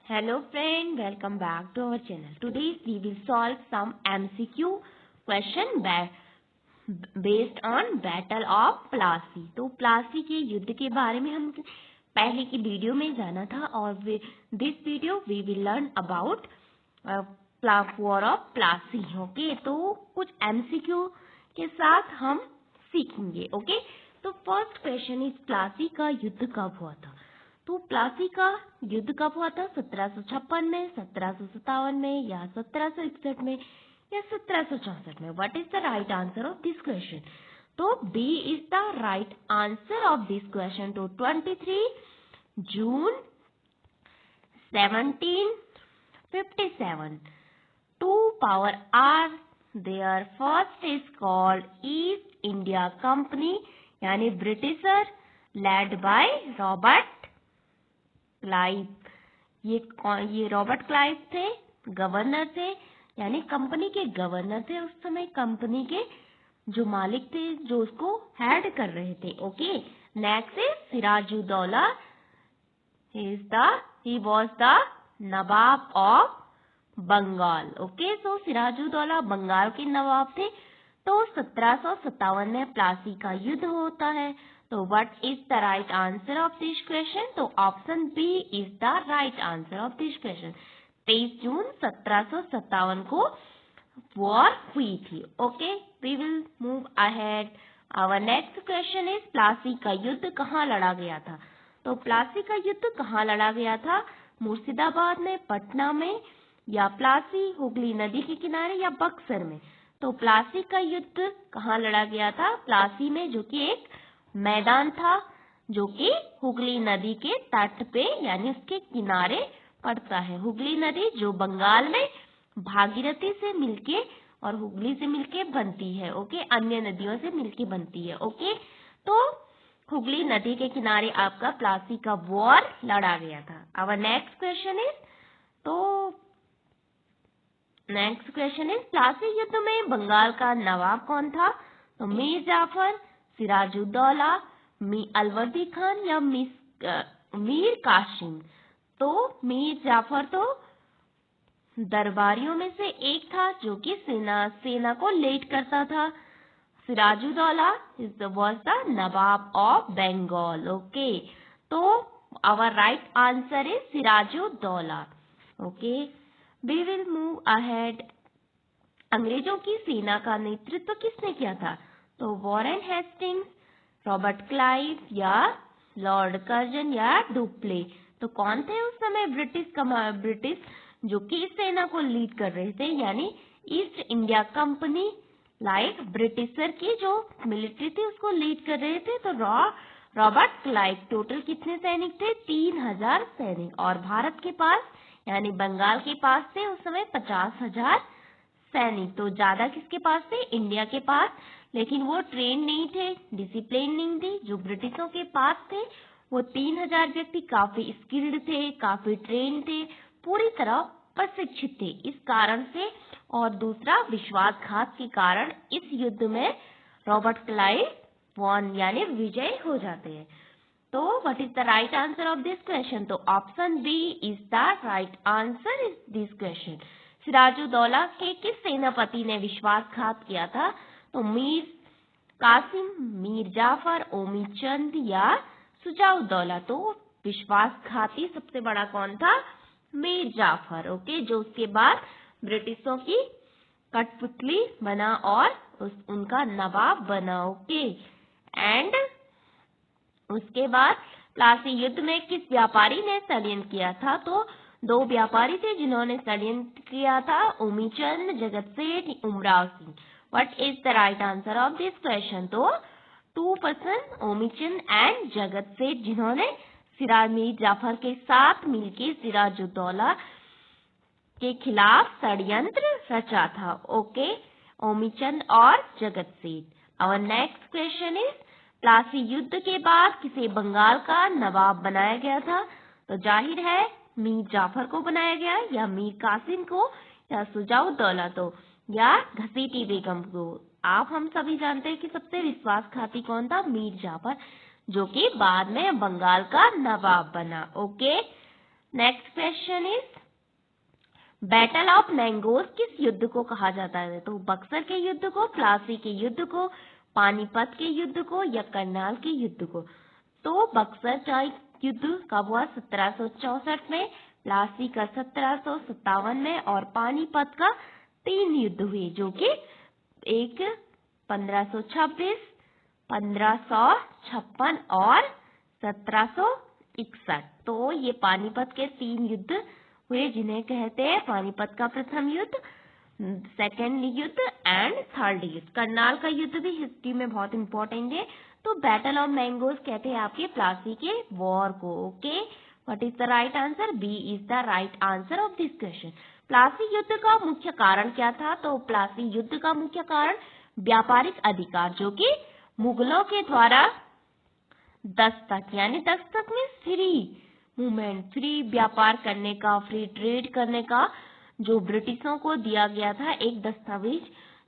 Hello friend, welcome back to our channel. Today we will solve some MCQ question based on Battle of Plassey. तो प्लासी के युद्ध के बारे में हम पहले की वीडियो में जाना था और this video we will learn about war of Plassey. Okay, तो कुछ MCQ के साथ हम सीखेंगे. ओके, तो फर्स्ट क्वेश्चन इज प्लासी का युद्ध कब हुआ था. तो प्लासी का युद्ध कब हुआ था? 1756 में, 1757 में, या 1761 में, या 1764 में. What is the right answer of this question? तो B is the right answer of this question. तो 23 June 1757. 2 power R. Their first is called East India Company, यानी britisher led by Robert Clive. ये Robert Clive थे, governor थे, यानी company के governor थे. उस समय कंपनी के जो मालिक थे, जो उसको हेड कर रहे थे. Okay, next is Sirajuddaula. he was the nawab of Bengal. Okay, so Sirajuddaula Bengal के नवाब थे. तो 1757 में प्लासी का युद्ध होता है. तो what is the right answer of this question? तो option B is the right answer of this question. 23 June 1757 को वॉर हुई थी. Okay, we will move ahead. Our next question is Plassey का युद्ध कहाँ लड़ा गया था. तो प्लासी का युद्ध कहाँ लड़ा गया था? मुर्शिदाबाद में, पटना में, या प्लासी हुगली नदी के किनारे, या बक्सर में. तो प्लासी का युद्ध कहाँ लड़ा गया था? प्लासी में, जो कि एक मैदान था जो कि हुगली नदी के तट पे यानी उसके किनारे पड़ता है. हुगली नदी जो बंगाल में भागीरथी से मिलके और हुगली से मिलके बनती है. ओके, अन्य नदियों से मिलके बनती है. ओके, तो हुगली नदी के किनारे आपका प्लासी का वॉर लड़ा गया था. Our next question is Plassey युद्ध में बंगाल का नवाब कौन था? तो मीर जाफर, सिराजुद्दौला, अलवर्दी खान, या मीर कासिम. तो मीर जाफर तो दरबारियों में से एक था जो कि सेना को लीड करता था. Sirajuddaula was the nawab of Bengal. Okay, तो our right answer is Sirajuddaula. Okay, we will move ahead. अंग्रेजों की सेना का नेतृत्व किसने किया था? तो वॉरेन हेस्टिंग्स, रॉबर्ट क्लाइव, या लॉर्ड कर्जन, या डुप्ले. तो कौन थे उस समय ब्रिटिश जो कि इस सेना को लीड कर रहे थे, यानी east India company like britisher की जो मिलिट्री थी उसको लीड कर रहे थे. तो रॉबर्ट क्लाइव. टोटल कितने सैनिक थे? 3000 सैनिक. और भारत के पास यानी बंगाल के पास थे उस समय 50,000 सैनिक. तो ज्यादा किसके पास थे? इंडिया के पास. लेकिन वो ट्रेन नहीं थे, डिसिप्लिन नहीं थी. जो ब्रिटिशों के पास थे वो 3000 व्यक्ति काफी स्किल्ड थे, काफी ट्रेन थे, पूरी तरह प्रशिक्षित थे. इस कारण से और दूसरा विश्वासघात के कारण इस युद्ध में रॉबर्ट क्लाइव वॉन यानी विजय हो जाते हैं. तो what is the right answer of this question? तो option B is the right answer is this question. Sirajuddaula के किस सेनापति ने विश्वासघात किया था? तो मीर कासिम, मीर जाफर, ओमी चंद, या सुजाउद्दौला. तो विश्वासघाती सबसे बड़ा कौन था? मीर जाफर. ओके, जो उसके बाद ब्रिटिशों की कठपुतली बना और उनका नवाब बना. ओके, एंड उसके बाद प्लासी युद्ध में किस व्यापारी ने षड्यंत्र किया था? तो 2 व्यापारी थे जिन्होंने षड्यंत्र किया था, ओमीचंद, जगत सेठ, Umrao Singh. What is the right answer of this question? तो 2 पर्सन, ओमीचंद एंड जगत सेठ, जिन्होंने मीर जाफर के साथ मिलकर सिराजुद्दौला के खिलाफ षड्यंत्र रचा था. ओके, ओमीचंद और Jagat Seth. Our next question is Plassey युद्ध के बाद किसे बंगाल का नवाब बनाया गया था? तो जाहिर है मीर जाफर को बनाया गया, या मीर कासिम को, या सुजाउद्दौला तो, या घसीटी बेगम को. हम सभी जानते हैं कि सबसे विश्वासघाती कौन था? मीर जाफर, जो कि बाद में बंगाल का नवाब बना. Okay, next question is battle of mangoes किस युद्ध को कहा जाता है? तो बक्सर के युद्ध को, प्लासी के युद्ध को, पानीपत के युद्ध को या करनाल के युद्ध को? तो बक्सर का युद्ध कब हुआ? 1764 में, प्लासी का 1757 में और पानीपत का 3 युद्ध हुए, जो कि एक 1526, 1556 और 1761। तो ये पानीपत के 3 युद्ध हुए, जिन्हें कहते हैं पानीपत का प्रथम युद्ध, सेकेंड युद्ध एंड थर्ड युद्ध। करनाल का युद्ध भी हिस्ट्री में बहुत इंपॉर्टेंट है। तो बैटल ऑफ मैंगोज कहते हैं आपके प्लासी के वॉर को। Okay, what is the right answer? B is the right answer of this question. Plassey युद्ध का मुख्य कारण क्या था? तो प्लासी युद्ध का मुख्य कारण व्यापारिक अधिकार, जो कि मुगलों के द्वारा दस्तक, यानी दस्तक में फ्री मूवमेंट, फ्री व्यापार करने का, फ्री ट्रेड करने का जो ब्रिटिशों को दिया गया था एक दस्तावेज,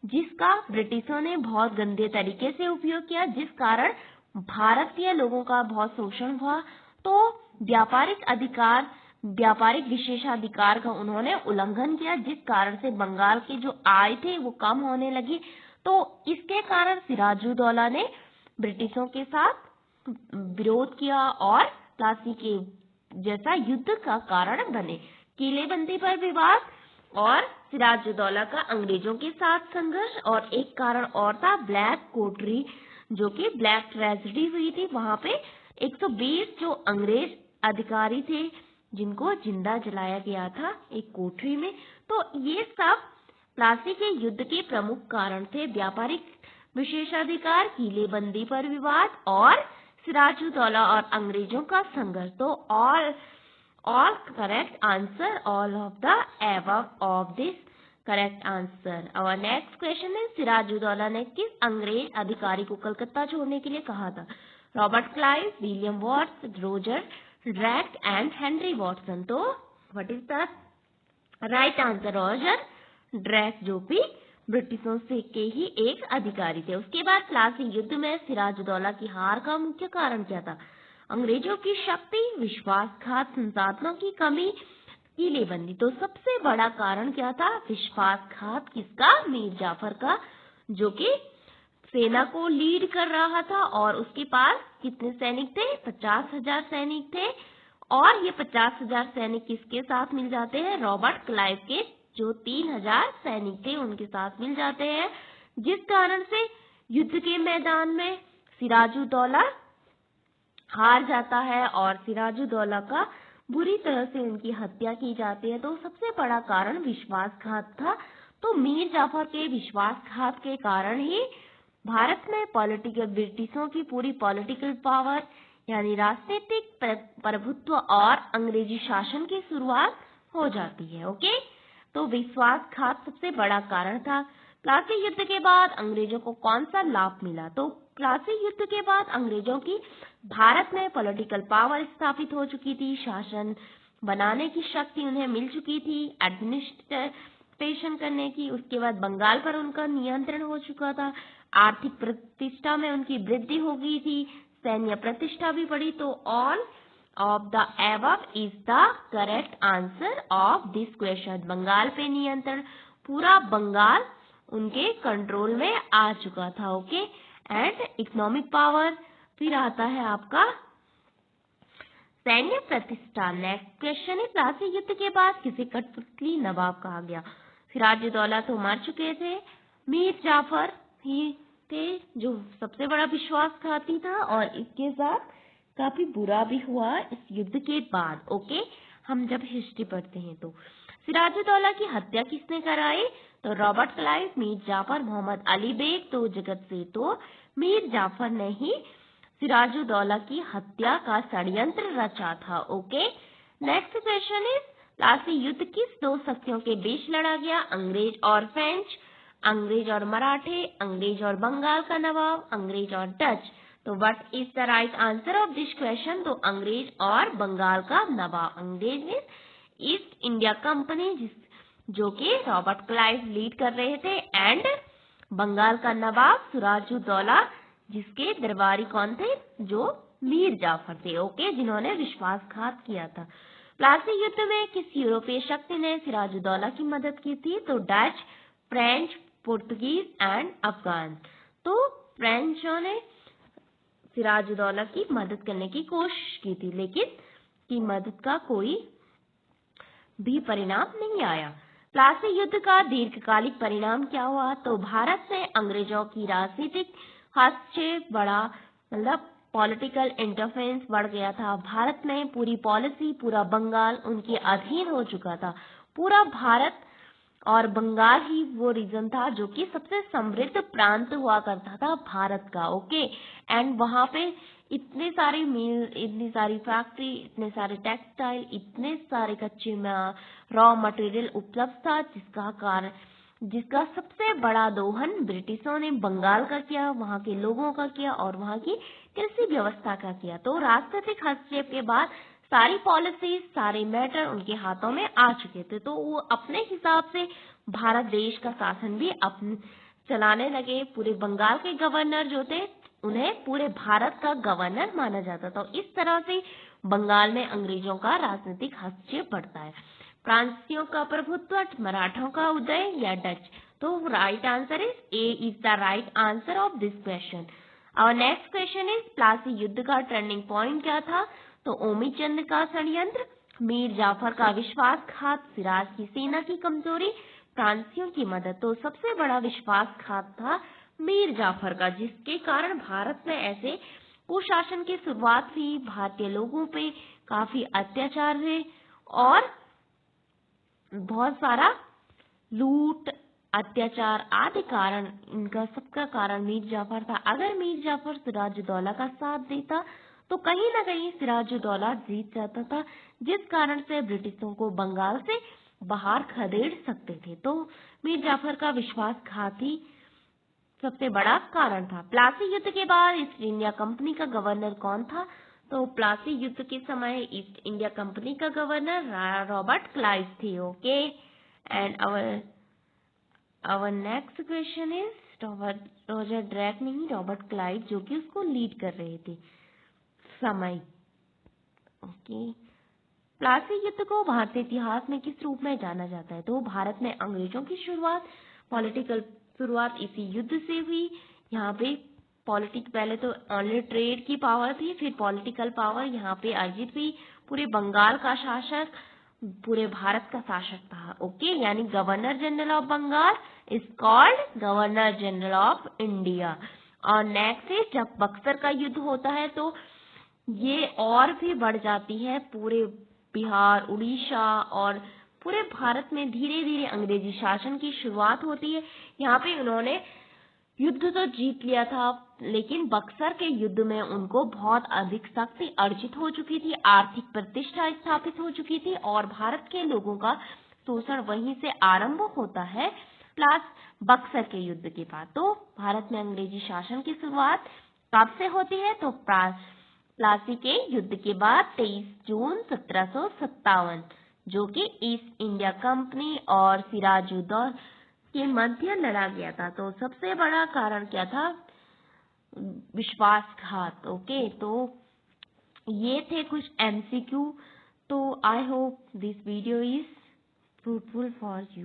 जिसका ब्रिटिशों ने बहुत गंदे तरीके से उपयोग किया, जिस कारण भारतीय लोगों का बहुत शोषण हुआ। तो व्यापारिक अधिकार, व्यापारिक विशेषाधिकार का उन्होंने उल्लंघन किया, जिस कारण से बंगाल के जो आय थे वो कम होने लगी। तो इसके कारण सिराजुद्दौला ने ब्रिटिशों के साथ विरोध किया और प्लासी के जैसा युद्ध का कारण बने। किलेबंदी पर विवाद और सिराजुद्दौला का अंग्रेजों के साथ संघर्ष, और एक कारण और था ब्लैक कोटरी, जो कि ब्लैक ट्रेजेडी हुई थी। वहां पे 120 जो अंग्रेज अधिकारी थे जिनको जिंदा जलाया गया था एक कोठरी में। तो ये सब प्लासी के युद्ध के प्रमुख कारण थे, व्यापारिक विशेषाधिकार, किलेबंदी पर विवाद और सिराजुद्दौला और अंग्रेजों का संघर्ष। तो all correct answer, all of the above of this correct answer. Our next question is Siraj-ud-Daulah ने किस अंग्रेज अधिकारी को कलकत्ता छोड़ने के लिए कहा था? Robert Clive, William Watts, Roger Drake and Henry Watson. तो what is the right answer? Roger Drake, जो भी ब्रिटिशों से के ही एक अधिकारी थे। उसके बाद प्लासी युद्ध में सिराजुद्दौला की हार का मुख्य कारण क्या था? अंग्रेजों की शक्ति, विश्वासघात, संसाधनों की कमी, किलेबंदी। तो सबसे बड़ा कारण क्या था? विश्वासघात। किसका? मीर जाफर का, जो कि सेना को लीड कर रहा था और उसके पास कितने सैनिक थे? 50,000 सैनिक थे। और ये 50,000 सैनिक किसके साथ मिल जाते हैं? रॉबर्ट क्लाइव के जो 3,000 सैनिक थे उनके साथ मिल जाते हैं, जिस कारण से युद्ध के मैदान में सिराजुद्दौला हार जाता है और सिराजुद्दौला का बुरी तरह से उनकी हत्या की जाती है। तो सबसे बड़ा कारण विश्वासघात था। तो मीर जाफर के विश्वासघात के कारण ही भारत में पॉलिटिकल, ब्रिटिशों की पूरी पॉलिटिकल पावर यानी राजनीतिक प्रभुत्व और अंग्रेजी शासन की शुरुआत हो जाती है। ओके, तो विश्वासघात सबसे बड़ा कारण था। प्लासी युद्ध के बाद अंग्रेजों को कौन सा लाभ मिला? तो प्लासी युद्ध के बाद अंग्रेजों की भारत में पॉलिटिकल पावर स्थापित हो चुकी थी, शासन बनाने की शक्ति उन्हें मिल चुकी थी, एडमिनिस्ट्रेशन करने की। उसके बाद बंगाल पर उनका नियंत्रण हो चुका था, आर्थिक प्रतिष्ठा में उनकी वृद्धि हो गई थी, सैन्य प्रतिष्ठा भी बढ़ी। तो all of the above is the correct answer of this question. Bengal पे नियंत्रण, पूरा बंगाल उनके कंट्रोल में आ चुका था। ओके, एंड इकोनॉमिक पावर, फिर आता है आपका सैन्य प्रतिष्ठा। नेक्स्ट क्वेश्चन है प्लासी युद्ध के बाद किसे कठपुतली नवाब कहा गया? सिराजुद्दौला तो मर चुके थे, मीर जाफर ही थे जो सबसे बड़ा विश्वासघाती था और इसके साथ काफी बुरा भी हुआ इस युद्ध के बाद। ओके, हम जब हिस्ट्री पढ़ते हैं तो सिराजुद्दौला की हत्या किसने कराई? तो रॉबर्ट क्लाइव, मीर जाफर, मोहम्मद अली बेग, तो जगत से तो मीर जाफर ने ही सिराजुद्दौला की हत्या का षड्यंत्र रचा था। Okay, next question is Plassey युद्ध किस दो शक्तियों के बीच लड़ा गया? अंग्रेज और फ्रेंच, अंग्रेज और मराठे, अंग्रेज और बंगाल का नवाब, अंग्रेज और डच। तो what is the right answer of this question? तो अंग्रेज और बंगाल का नवाब। अंग्रेज मीन्स ईस्ट इंडिया कंपनी, जो कि रॉबर्ट क्लाइव लीड कर रहे थे, एंड बंगाल का नवाब सिराजुद्दौला, जिसके दरबारी कौन थे? जो मीर जाफर थे। ओके, जिन्होंने विश्वासघात किया था। प्लासी युद्ध में किस यूरोपीय शक्ति ने सिराजुद्दौला की मदद की थी? तो Dutch, French, Portuguese and Afghan. तो फ्रेंचों ने सिराजुद्दौला की मदद करने की कोशिश की थी, लेकिन की मदद का कोई भी परिणाम नहीं आया। प्लासी युद्ध का दीर्घकालिक परिणाम क्या हुआ? तो भारत में अंग्रेजों की राजनीतिक हस्तक्षेप बढ़ा, मतलब पॉलिटिकल इंटरफेरेंस बढ़ गया था। भारत में पूरी पॉलिसी, पूरा बंगाल उनके अधीन हो चुका था। पूरा भारत और बंगाल ही वो रीजन था जो कि सबसे समृद्ध प्रांत हुआ करता था भारत का। ओके, एंड वहां पे इतने सारे मिल, इतनी सारी फैक्ट्री, इतने सारे टेक्सटाइल, इतने सारे कच्चे रॉ मटेरियल उपलब्ध था, जिसका सबसे बड़ा दोहन ब्रिटिशों ने बंगाल का किया, वहां के लोगों का किया और वहां की कृषि व्यवस्था का किया। तो राजनीतिक हस्तक्षेप के बाद सारी पॉलिसी, सारे मैटर उनके हाथों में आ चुके थे, तो वो अपने हिसाब से भारत देश का शासन भी अपने चलाने लगे। पूरे बंगाल के गवर्नर जो थे, उन्हें पूरे भारत का गवर्नर माना जाता था। इस तरह से बंगाल में अंग्रेजों का राजनीतिक हस्तक्षेप बढ़ता है। फ्रांसीसियों का प्रभुत्व, मराठों का उदय या डच? तो right answer is the right answer of this question. और नेक्स्ट क्वेश्चन इज प्लासी युद्ध का टर्निंग पॉइंट क्या था? तो ओमीचंद का षड्यंत्र, मीर जाफर का विश्वासघात, सिराज की सेना की कमजोरी, फ्रांसीसियों की मदद। तो सबसे बड़ा विश्वासघात था मीर जाफर का, जिसके कारण भारत में ऐसे कुशासन की शुरुआत हुई। भारतीय लोगों पे काफी अत्याचार हुए और बहुत सारा लूट, अत्याचार आदि कारण, इनका सबका कारण मीर जाफर था। अगर मीर जाफर सिराजुद्दौला का साथ देता तो कहीं न कहीं सिराजुद्दौला जीत जाता था, जिस कारण से ब्रिटिशों को बंगाल से बाहर खदेड़ सकते थे। तो मीर जाफर का विश्वासघात ही सबसे बड़ा कारण था। प्लासी युद्ध के बाद ईस्ट इंडिया कंपनी का गवर्नर कौन था? तो प्लासी युद्ध के समय ईस्ट इंडिया कंपनी का गवर्नर रॉबर्ट क्लाइव थे। Okay, and our next question is Roger Drake नहीं, रॉबर्ट क्लाइव, जो कि उसको लीड कर रहे थे समय। ओके, प्लासी युद्ध को भारतीय इतिहास में किस रूप में जाना जाता है? तो भारत में अंग्रेजों की शुरुआत, पॉलिटिकल शुरुआत इसी युद्ध से हुई। यहाँ पे पॉलिटिक्स, पहले तो ओनली ट्रेड की पावर थी, फिर पॉलिटिकल पावर यहाँ पे अर्जित हुई। पूरे बंगाल का शासक पूरे भारत का शासक था। ओके, यानी governor general of Bengal is called governor general of India. और नेक्स्ट है, जब बक्सर का युद्ध होता है तो ये और भी बढ़ जाती है। पूरे बिहार, उड़ीसा और पूरे भारत में धीरे धीरे अंग्रेजी शासन की शुरुआत होती है। यहाँ पे उन्होंने युद्ध तो जीत लिया था, लेकिन बक्सर के युद्ध में उनको बहुत अधिक शक्ति अर्जित हो चुकी थी, आर्थिक प्रतिष्ठा स्थापित हो चुकी थी और भारत के लोगों का शोषण वहीं से आरंभ होता है। प्लस बक्सर के युद्ध के बाद तो भारत में अंग्रेजी शासन की शुरुआत कब से होती है? तो प्लासी के युद्ध के बाद 23 जून 1757, जो कि ईस्ट इंडिया कंपनी और सिराजुद्दौला के मध्य लड़ा गया था। तो सबसे बड़ा कारण क्या था? विश्वासघात। ओके, तो ये थे कुछ MCQ। तो I hope this video is fruitful for you.